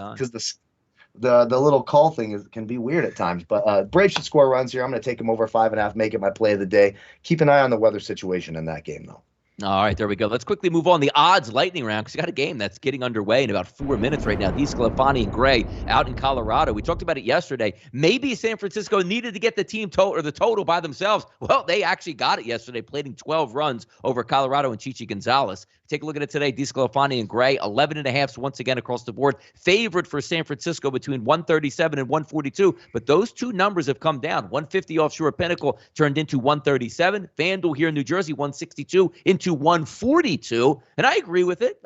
the little call thing can be weird at times, but Braves should score runs here. I'm going to take them over 5.5, make it my play of the day. Keep an eye on the weather situation in that game though. All right, there we go. Let's quickly move on. The odds lightning round, because you got a game that's getting underway in about 4 minutes right now. DeSclafani and Gray out in Colorado. We talked about it yesterday. Maybe San Francisco needed to get the team total or the total by themselves. Well, they actually got it yesterday, plating 12 runs over Colorado and Chichi Gonzalez. Take a look at it today. DeSclafani and Gray, 11.5 once again across the board. Favorite for San Francisco between 137 and 142. But those two numbers have come down. 150 offshore Pinnacle turned into 137. FanDuel here in New Jersey, 162 into 142. And I agree with it.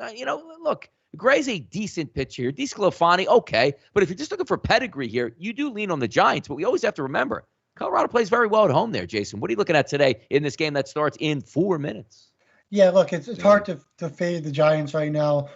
Look, Gray's a decent pitcher here. DeSclafani, okay. But if you're just looking for pedigree here, you do lean on the Giants. But we always have to remember, Colorado plays very well at home there, Jason. What are you looking at today in this game that starts in 4 minutes? Yeah, look, it's hard to fade the Giants right now.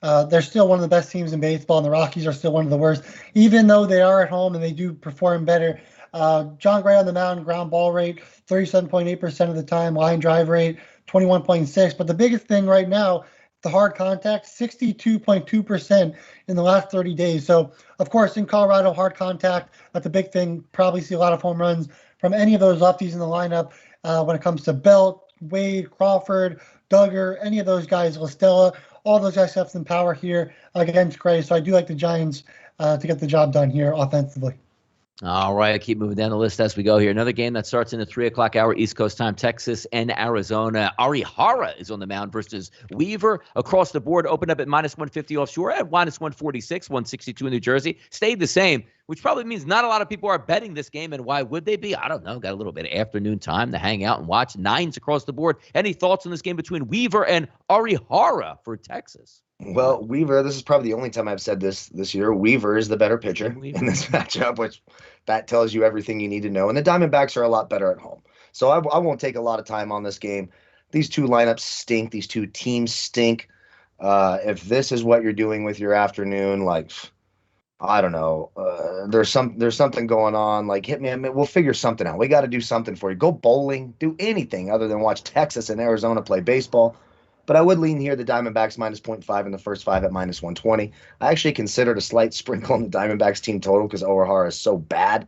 They're still one of the best teams in baseball, and the Rockies are still one of the worst, even though they are at home and they do perform better. John Gray on the mound, ground ball rate, 37.8% of the time, line drive rate, 21.6. But the biggest thing right now, the hard contact, 62.2% in the last 30 days. So, of course, in Colorado, hard contact, that's a big thing. Probably see a lot of home runs from any of those lefties in the lineup when it comes to Belt, Wade, Crawford, Duggar, any of those guys, LaStella. All those guys have some power here against Gray. So I do like the Giants to get the job done here offensively. All right, I keep moving down the list as we go here. Another game that starts in the 3 o'clock hour East Coast time, Texas and Arizona. Arihara is on the mound versus Weaver. Across the board, opened up at minus 150 offshore, at minus 146, 162 in New Jersey. Stayed the same, which probably means not a lot of people are betting this game. And why would they be? I don't know. Got a little bit of afternoon time to hang out and watch. 9s across the board. Any thoughts on this game between Weaver and Arihara for Texas? Well, Weaver, this is probably the only time I've said this year. Weaver is the better pitcher in this matchup, which that tells you everything you need to know. And the Diamondbacks are a lot better at home. So I won't take a lot of time on this game. These two lineups stink. These two teams stink. If this is what you're doing with your afternoon, like, I don't know, there's something going on. Like, hit me. We'll figure something out. We got to do something for you. Go bowling. Do anything other than watch Texas and Arizona play baseball. But I would lean here the Diamondbacks minus 0.5 in the first 5 at minus 120. I actually considered a slight sprinkle on the Diamondbacks team total because O'Hara is so bad.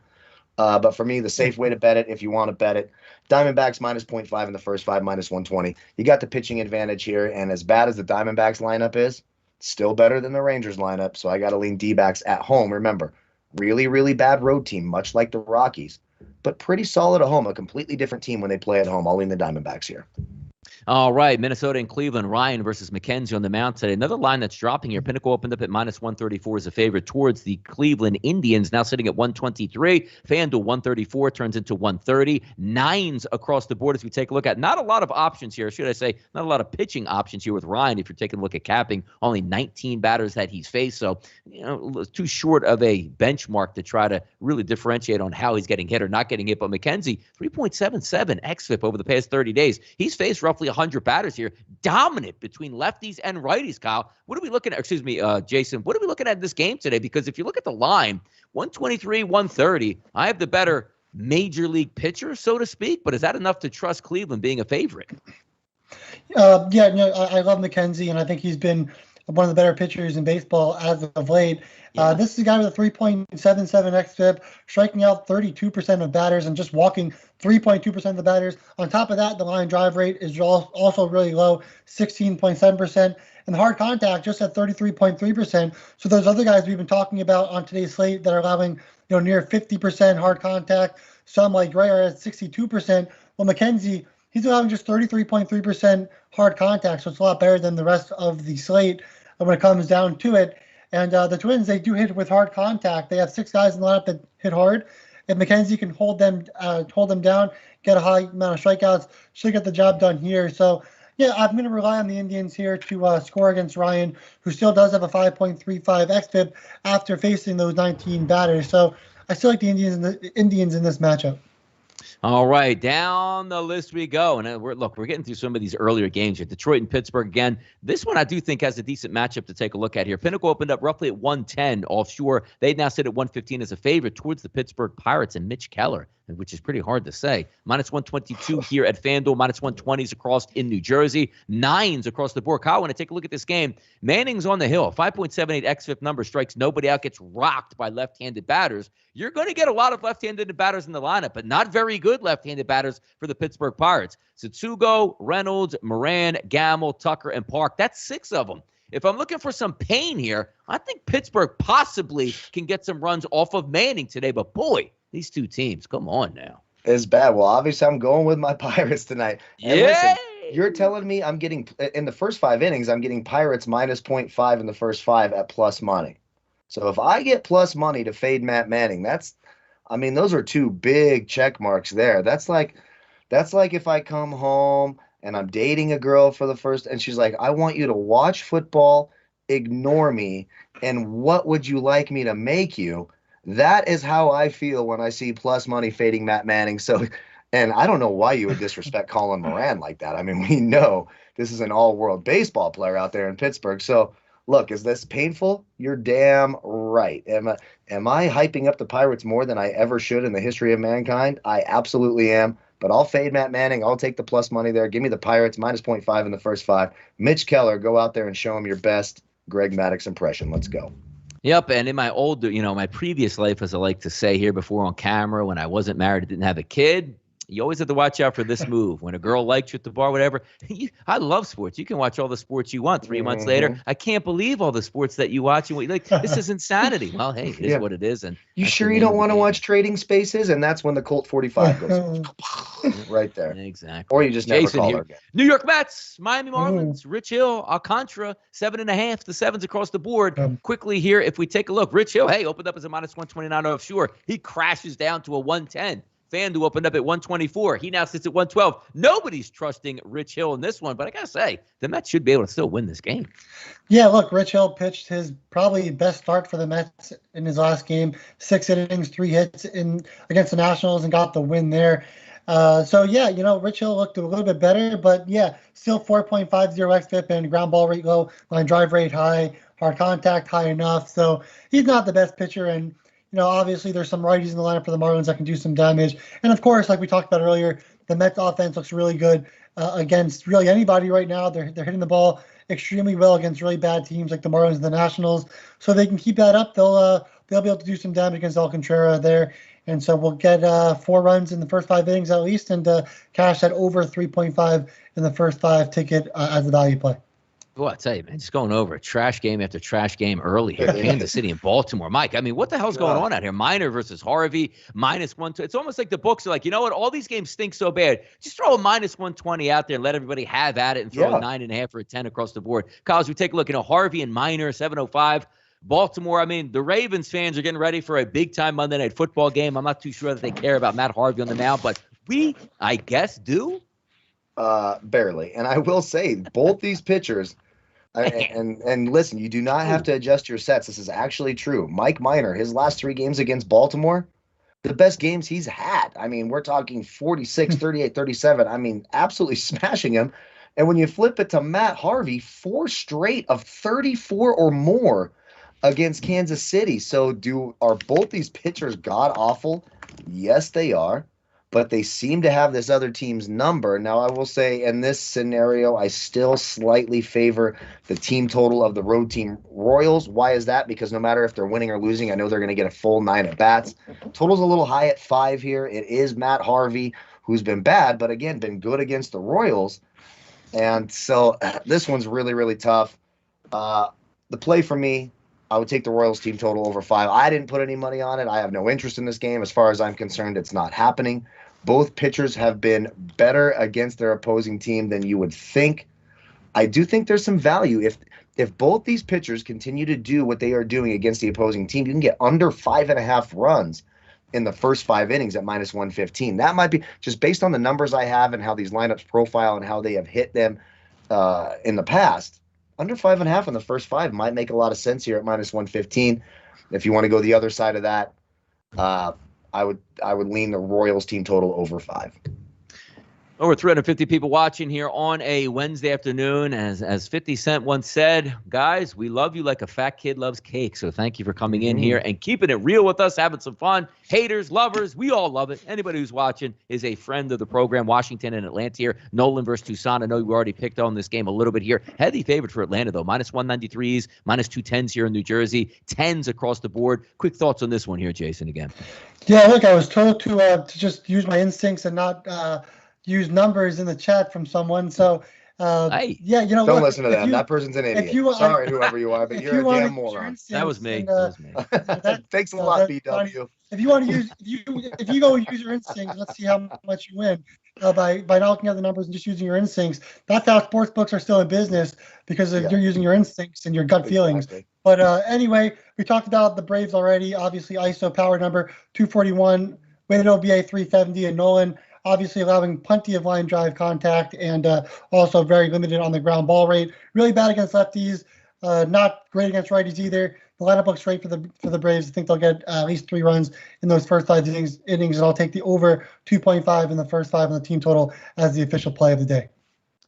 But for me, the safe way to bet it, if you want to bet it, Diamondbacks minus 0.5 in the first 5, minus 120. You got the pitching advantage here, and as bad as the Diamondbacks lineup is, still better than the Rangers lineup, so I got to lean D-backs at home. Remember, really, really bad road team, much like the Rockies, but pretty solid at home, a completely different team when they play at home. I'll lean the Diamondbacks here. All right, Minnesota and Cleveland. Ryan versus McKenzie on the mound today. Another line that's dropping here. Pinnacle opened up at minus 134 as a favorite towards the Cleveland Indians, now sitting at 123. FanDuel 134 turns into 130. 9s across the board as we take a look at. Not a lot of options here, should I say. Not a lot of pitching options here with Ryan if you're taking a look at capping. Only 19 batters that he's faced, so too short of a benchmark to try to really differentiate on how he's getting hit or not getting hit. But McKenzie, 3.77 xFIP over the past 30 days. He's faced roughly 100 batters here, dominant between lefties and righties. Kyle, what are we looking at? Excuse me, Jason, what are we looking at in this game today? Because if you look at the line, 123, 130, I have the better major league pitcher, so to speak, but is that enough to trust Cleveland being a favorite? I love McKenzie, and I think he's been one of the better pitchers in baseball as of late. This is a guy with a 3.77 xFIP, striking out 32% of batters and just walking 3.2% of the batters. On top of that, the line drive rate is also really low, 16.7%. And the hard contact just at 33.3%. So those other guys we've been talking about on today's slate that are allowing near 50% hard contact, some like Gray are at 62%. Well, McKenzie, he's allowing just 33.3% hard contact, so it's a lot better than the rest of the slate when it comes down to it. And the Twins, they do hit with hard contact. They have 6 guys in the lineup that hit hard. If McKenzie can hold them down, get a high amount of strikeouts, should get the job done here. So, yeah, I'm going to rely on the Indians here to score against Ryan, who still does have a 5.35 xFIP after facing those 19 batters. So I still like the Indians in this matchup. All right, down the list we go. And we're getting through some of these earlier games here. Detroit and Pittsburgh again. This one I do think has a decent matchup to take a look at here. Pinnacle opened up roughly at 110 offshore. They now sit at 115 as a favorite towards the Pittsburgh Pirates and Mitch Keller, which is pretty hard to say. Minus 122 here at FanDuel, minus 120s across in New Jersey, 9s across the board. Kyle, when I take a look at this game, Manning's on the hill. 5.78 xFIP number, strikes nobody out, gets rocked by left-handed batters. You're going to get a lot of left-handed batters in the lineup, but not very good left-handed batters for the Pittsburgh Pirates. Tsutsugo, Reynolds, Moran, Gamble, Tucker, and Park. That's 6 of them. If I'm looking for some pain here, I think Pittsburgh possibly can get some runs off of Manning today, but boy, these two teams, come on now. It's bad. Well, obviously, I'm going with my Pirates tonight. And yeah. Listen, you're telling me I'm getting, in the first 5 innings, I'm getting Pirates minus 0.5 in the first 5 at plus money. So if I get plus money to fade Matt Manning, those are 2 big check marks there. That's like if I come home and I'm dating a girl for the first, and she's like, I want you to watch football ignore me, and what would you like me to make you? That is how I feel when I see plus money fading Matt Manning. So, and I don't know why you would disrespect Colin Moran like that. I mean, we know this is an all-world baseball player out there in Pittsburgh. So, look, is this painful? You're damn right. Am I hyping up the Pirates more than I ever should in the history of mankind? I absolutely am. But I'll fade Matt Manning. I'll take the plus money there. Give me the Pirates minus 0.5 in the first 5. Mitch Keller, go out there and show him your best Greg Maddux impression. Let's go. Yep, and in my my previous life, as I like to say here before on camera, when I wasn't married and didn't have a kid, you always have to watch out for this move. When a girl likes you at the bar, whatever. I love sports. You can watch all the sports you want. 3 months later, I can't believe all the sports that you watch. And like, this is insanity. Well, hey, it is what it is. And you sure you don't want to watch Trading Spaces? And that's when the Colt 45 goes right there. Exactly. Or you just never call her again. New York Mets, Miami Marlins, Rich Hill, Alcantara, 7.5. The 7s across the board. Quickly here, if we take a look, Rich Hill, hey, opened up as a minus 129 offshore. He crashes down to a 110. FanDuel opened up at 124. He now sits at 112. Nobody's trusting Rich Hill in this one, but I got to say, the Mets should be able to still win this game. Yeah, look, Rich Hill pitched his probably best start for the Mets in his last game. 6 innings, 3 hits against the Nationals and got the win there. So, yeah, Rich Hill looked a little bit better, but, yeah, still 4.50 xFIP and ground ball rate low, line drive rate high, hard contact high enough. So he's not the best pitcher, and obviously there's some righties in the lineup for the Marlins that can do some damage. And, of course, like we talked about earlier, the Mets offense looks really good against really anybody right now. They're hitting the ball extremely well against really bad teams like the Marlins and the Nationals. So they can keep that up. They'll be able to do some damage against Alcantara there. And so we'll get 4 runs in the first 5 innings at least and cash that over 3.5 in the first 5 ticket as a value play. Well, I tell you, man, just going over trash game after trash game early here. Kansas City and Baltimore. Mike, I mean, what the hell's going on out here? Minor versus Harvey, minus 120. It's almost like the books are like, you know what? All these games stink so bad. Just throw a minus 120 out there and let everybody have at it and throw a 9.5 or a 10 across the board. College, we take a look, Harvey and minor, 705. Baltimore, I mean, the Ravens fans are getting ready for a big-time Monday Night Football game. I'm not too sure that they care about Matt Harvey on the mound, but we, I guess, do. Barely. And I will say, both these pitchers, and listen, you do not have to adjust your sets. This is actually true. Mike Minor, his last 3 games against Baltimore, the best games he's had. I mean, we're talking 46, 38, 37. I mean, absolutely smashing him. And when you flip it to Matt Harvey, 4 straight of 34 or more against Kansas City. So are both these pitchers god-awful? Yes, they are. But they seem to have this other team's number. Now, I will say in this scenario, I still slightly favor the team total of the road team Royals. Why is that? Because no matter if they're winning or losing, I know they're going to get a full 9 at bats. Total's a little high at 5 here. It is Matt Harvey, who's been bad, but again, been good against the Royals. And so this one's really, really tough. The play for me, I would take the Royals team total over 5. I didn't put any money on it. I have no interest in this game. As far as I'm concerned, it's not happening. Both pitchers have been better against their opposing team than you would think. I do think there's some value. If both these pitchers continue to do what they are doing against the opposing team, you can get under 5.5 runs in the first 5 innings at minus 115. That might be just based on the numbers I have and how these lineups profile and how they have hit them in the past. Under 5.5 in the first 5 might make a lot of sense here at minus 115. If you want to go the other side of that, I would lean the Royals team total over 5. Over 350 people watching here on a Wednesday afternoon. As 50 Cent once said, guys, we love you like a fat kid loves cake. So thank you for coming in here and keeping it real with us, having some fun. Haters, lovers, we all love it. Anybody who's watching is a friend of the program. Washington and Atlanta here. Nolan versus Tucson. I know we already picked on this game a little bit here. Heavy favorite for Atlanta, though. Minus 193s, minus 210s here in New Jersey. 10s across the board. Quick thoughts on this one here, Jason, again. Yeah, look, I was told to just use my instincts and not use numbers in the chat from someone. So, yeah, don't listen to them. That person's an idiot. Sorry, whoever you are, but you're a damn moron. That was me. Thanks a lot, BW. If you want to use, if you go use your instincts, let's see how much you win by knocking out the numbers and just using your instincts. That's how sports books are still in business, because you're using your instincts and your gut feelings. But anyway, we talked about the Braves already. Obviously, ISO power number 241, weighted OBA 370, and Nolan obviously allowing plenty of line drive contact and also very limited on the ground ball rate. Really bad against lefties. not great against righties either. The lineup looks great for the Braves. I think they'll get at least 3 runs in those first 5 innings, and I'll take the over 2.5 in the first 5 on the team total as the official play of the day.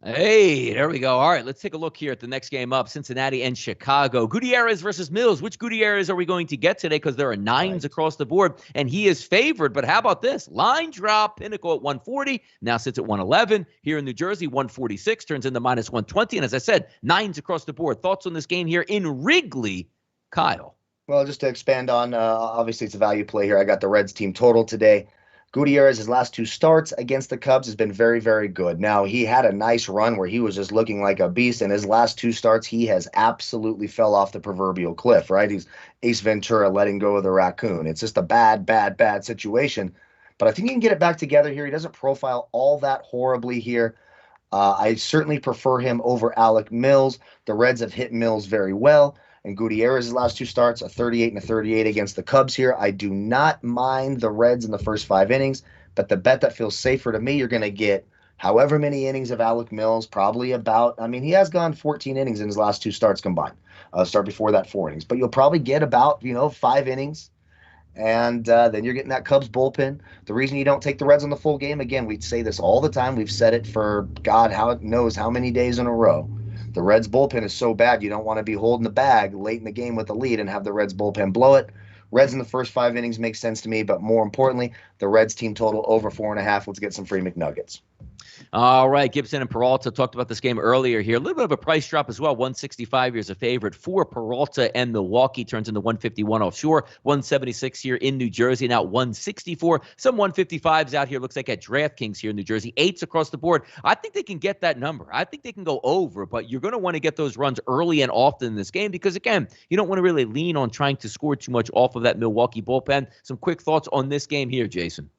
Hey, there we go. All right, let's take a look here at the next game up, Cincinnati and Chicago. Gutierrez versus Mills. Which Gutierrez are we going to get today? Because there are 9s across the board, and he is favored. But how about this? Line drop, Pinnacle at 140, now sits at 111. Here in New Jersey, 146, turns into minus 120. And as I said, 9s across the board. Thoughts on this game here in Wrigley, Kyle? Well, just to expand on, obviously it's a value play here. I got the Reds team total today. Gutierrez, his last 2 starts against the Cubs has been very, very good. Now, he had a nice run where he was just looking like a beast. In his last 2 starts, he has absolutely fell off the proverbial cliff, right? He's Ace Ventura letting go of the raccoon. It's just a bad, bad, bad situation. But I think he can get it back together here. He doesn't profile all that horribly here. I certainly prefer him over Alec Mills. The Reds have hit Mills very well. And Gutierrez's last 2 starts, a 38 and a 38 against the Cubs here. I do not mind the Reds in the first 5 innings, but the bet that feels safer to me, you're going to get however many innings of Alec Mills, probably about, he has gone 14 innings in his last 2 starts combined. Start before that 4 innings. But you'll probably get about, 5 innings. And then you're getting that Cubs bullpen. The reason you don't take the Reds on the full game, again, we say this all the time. We've said it for God knows how many days in a row. The Reds bullpen is so bad, you don't want to be holding the bag late in the game with a lead and have the Reds bullpen blow it. Reds in the first 5 innings makes sense to me, but more importantly, the Reds team total over 4.5. Let's get some free McNuggets. All right, Gibson and Peralta talked about this game earlier here. A little bit of a price drop as well. 165 here is a favorite for Peralta and Milwaukee. Turns into 151 offshore. 176 here in New Jersey. Now 164. Some 155s out here. Looks like at DraftKings here in New Jersey. 8s across the board. I think they can get that number. I think they can go over, but you're going to want to get those runs early and often in this game because, again, you don't want to really lean on trying to score too much off of that Milwaukee bullpen. Some quick thoughts on this game here, Jason.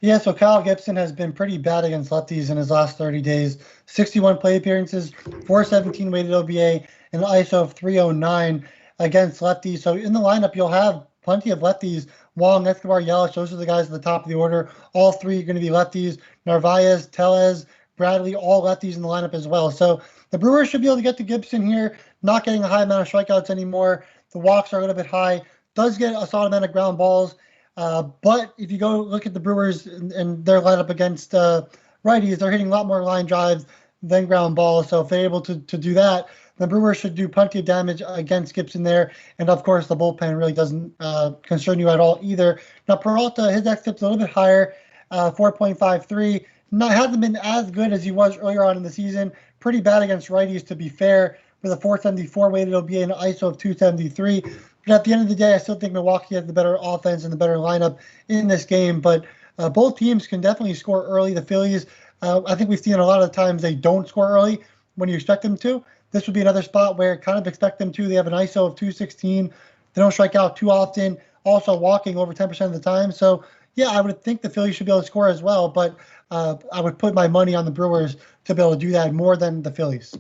Yeah, so Kyle Gibson has been pretty bad against lefties in his last 30 days. 61 plate appearances, 417 weighted OBA, and an ISO of 309 against lefties. So in the lineup, you'll have plenty of lefties. Wong, Escobar, Yelich, those are the guys at the top of the order. All 3 are going to be lefties. Narvaez, Tellez, Bradley, all lefties in the lineup as well. So the Brewers should be able to get to Gibson here, not getting a high amount of strikeouts anymore. The walks are a little bit high. Does get a solid amount of ground balls. But if you go look at the Brewers and their lineup against righties, they're hitting a lot more line drives than ground balls. So if they're able to do that, the Brewers should do plenty of damage against Gibson there. And, of course, the bullpen really doesn't concern you at all either. Now, Peralta, his xFIP's a little bit higher, 4.53. Hasn't been as good as he was earlier on in the season. Pretty bad against righties, to be fair, with a 474 weighted OBA and an ISO of 273. But at the end of the day, I still think Milwaukee has the better offense and the better lineup in this game. But both teams can definitely score early. The Phillies, I think we've seen a lot of times they don't score early when you expect them to. This would be another spot where kind of expect them to. They have an ISO of 216. They don't strike out too often. Also walking over 10% of the time. So, yeah, I would think the Phillies should be able to score as well. But I would put my money on the Brewers to be able to do that more than the Phillies.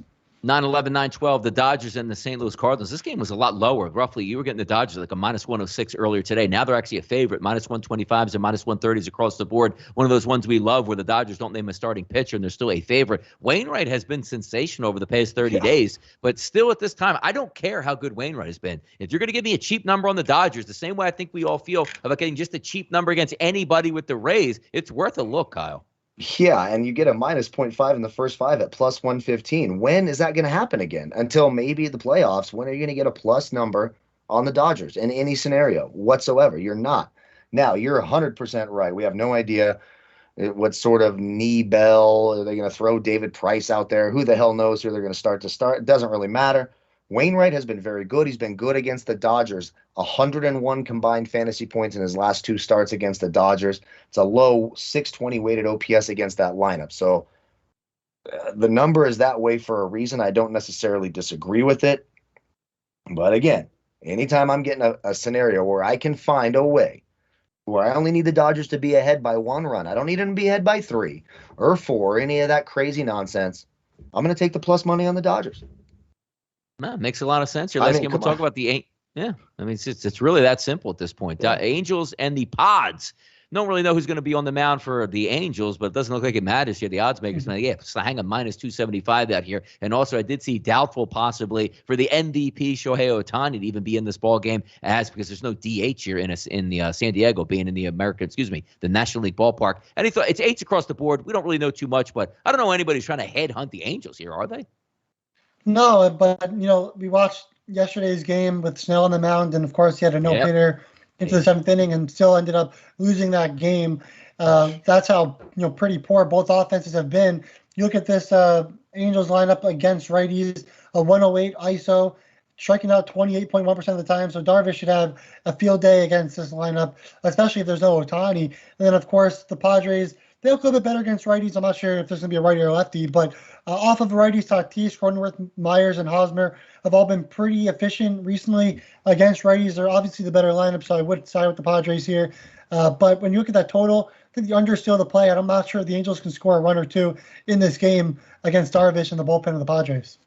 9-11, 9-12, the Dodgers and the St. Louis Cardinals. This game was a lot lower. Roughly, you were getting the Dodgers like a minus 106 earlier today. Now they're actually a favorite, minus 125s and minus 130s across the board. One of those ones we love where the Dodgers don't name a starting pitcher and they're still a favorite. Wainwright has been sensational over the past 30 days, but still at this time, I don't care how good Wainwright has been. If you're going to give me a cheap number on the Dodgers, the same way I think we all feel about getting just a cheap number against anybody with the Rays, it's worth a look, Kyle. Yeah, and you get a minus 0.5 in the first 5 at plus 115. When is that going to happen again? Until maybe the playoffs. When are you going to get a plus number on the Dodgers in any scenario whatsoever? You're not. Now, you're 100% right. We have no idea what sort of knee bell. Are they going to throw David Price out there? Who the hell knows who they're going to start? It doesn't really matter. Wainwright has been very good. He's been good against the Dodgers. 101 combined fantasy points in his last 2 starts against the Dodgers. It's a low 620 weighted OPS against that lineup. So the number is that way for a reason. I don't necessarily disagree with it. But again, anytime I'm getting a scenario where I can find a way where I only need the Dodgers to be ahead by 1 run, I don't need them to be ahead by 3 or 4, any of that crazy nonsense, I'm going to take the plus money on the Dodgers. No, makes a lot of sense. Your last game, we'll talk about the eight. Yeah, I mean, it's really that simple at this point. Angels and the Pods. Don't really know who's going to be on the mound for the Angels, but it doesn't look like it matters here. The odds makers, so hang a minus 275 out here. And also, I did see doubtful possibly for the MVP Shohei Ohtani to even be in this ball game, because there's no DH here in the San Diego, being in the the National League ballpark. And he thought it's 8s across the board. We don't really know too much, but I don't know anybody's trying to headhunt the Angels here, are they? No, but we watched yesterday's game with Snell on the mound, and of course he had a no-hitter into the 7th inning and still ended up losing that game. That's how pretty poor both offenses have been. You look at this Angels lineup against righties, a 108 ISO, striking out 28.1% of the time. So Darvish should have a field day against this lineup, especially if there's no Ohtani. And then, of course, the Padres, they look a little bit better against righties. I'm not sure if there's going to be a righty or lefty, but off of righties, Tatis, Cronenworth, Myers, and Hosmer have all been pretty efficient recently against righties. They're obviously the better lineup, so I would side with the Padres here. But when you look at that total, I think the under is still the play, and I'm not sure the Angels can score a run or two in this game against Darvish and the bullpen of the Padres.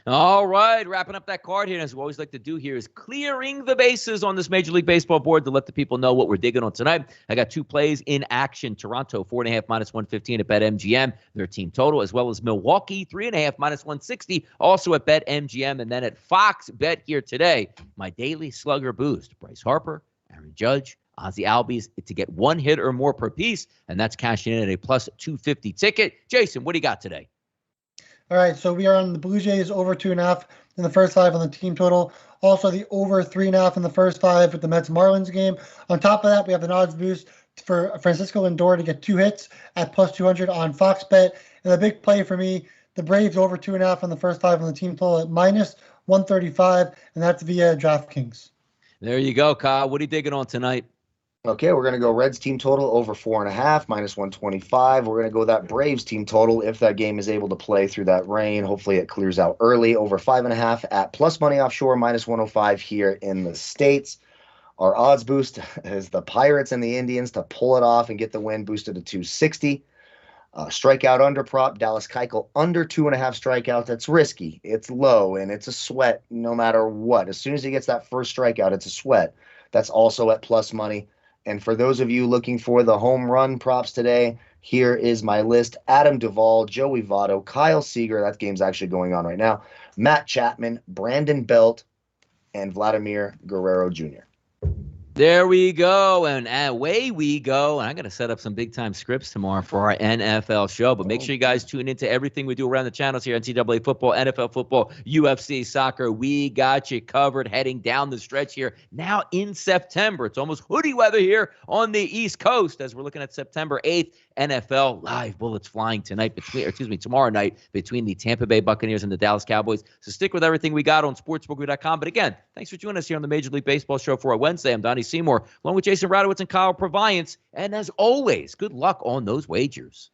All right, wrapping up that card here, as we always like to do here, is clearing the bases on this Major League Baseball board to let the people know what we're digging on tonight. I got 2 plays in action. Toronto, 4.5 minus 115 at BetMGM, their team total, as well as Milwaukee, 3.5 minus 160, also at BetMGM. And then at Fox Bet here today, my daily slugger boost, Bryce Harper, Aaron Judge, Ozzie Albies, to get 1 hit or more per piece, and that's cashing in at a plus 250 ticket. Jason, what do you got today? All right, so we are on the Blue Jays over 2.5 in the first 5 on the team total. Also the over 3.5 in the first 5 with the Mets-Marlins game. On top of that, we have an odds boost for Francisco Lindor to get 2 hits at plus 200 on Fox Bet. And the big play for me, the Braves over 2.5 in the first 5 on the team total at minus 135, and that's via DraftKings. There you go, Kyle. What are you digging on tonight? Okay, we're going to go Reds team total over 4.5, minus 125. We're going to go that Braves team total if that game is able to play through that rain. Hopefully it clears out early, over 5.5 at plus money offshore, minus 105 here in the States. Our odds boost is the Pirates and the Indians to pull it off and get the win, boosted to 260. Strikeout under prop, Dallas Keuchel under 2.5 strikeouts. That's risky. It's low, and it's a sweat no matter what. As soon as he gets that first strikeout, it's a sweat. That's also at plus money. And for those of you looking for the home run props today, here is my list. Adam Duvall, Joey Votto, Kyle Seager, that game's actually going on right now, Matt Chapman, Brandon Belt, and Vladimir Guerrero Jr. There we go, and away we go. And I'm going to set up some big-time scripts tomorrow for our NFL show. But make sure you guys tune into everything we do around the channels here, NCAA football, NFL football, UFC, soccer. We got you covered heading down the stretch here. Now in September, it's almost hoodie weather here on the East Coast as we're looking at September 8th. NFL live bullets flying tomorrow night between the Tampa Bay Buccaneers and the Dallas Cowboys. So stick with everything we got on sportsbooker.com. But again, thanks for joining us here on the Major League Baseball show for our Wednesday. I'm Donnie Seymour, along with Jason Radowitz and Kyle Purviance. And as always, good luck on those wagers.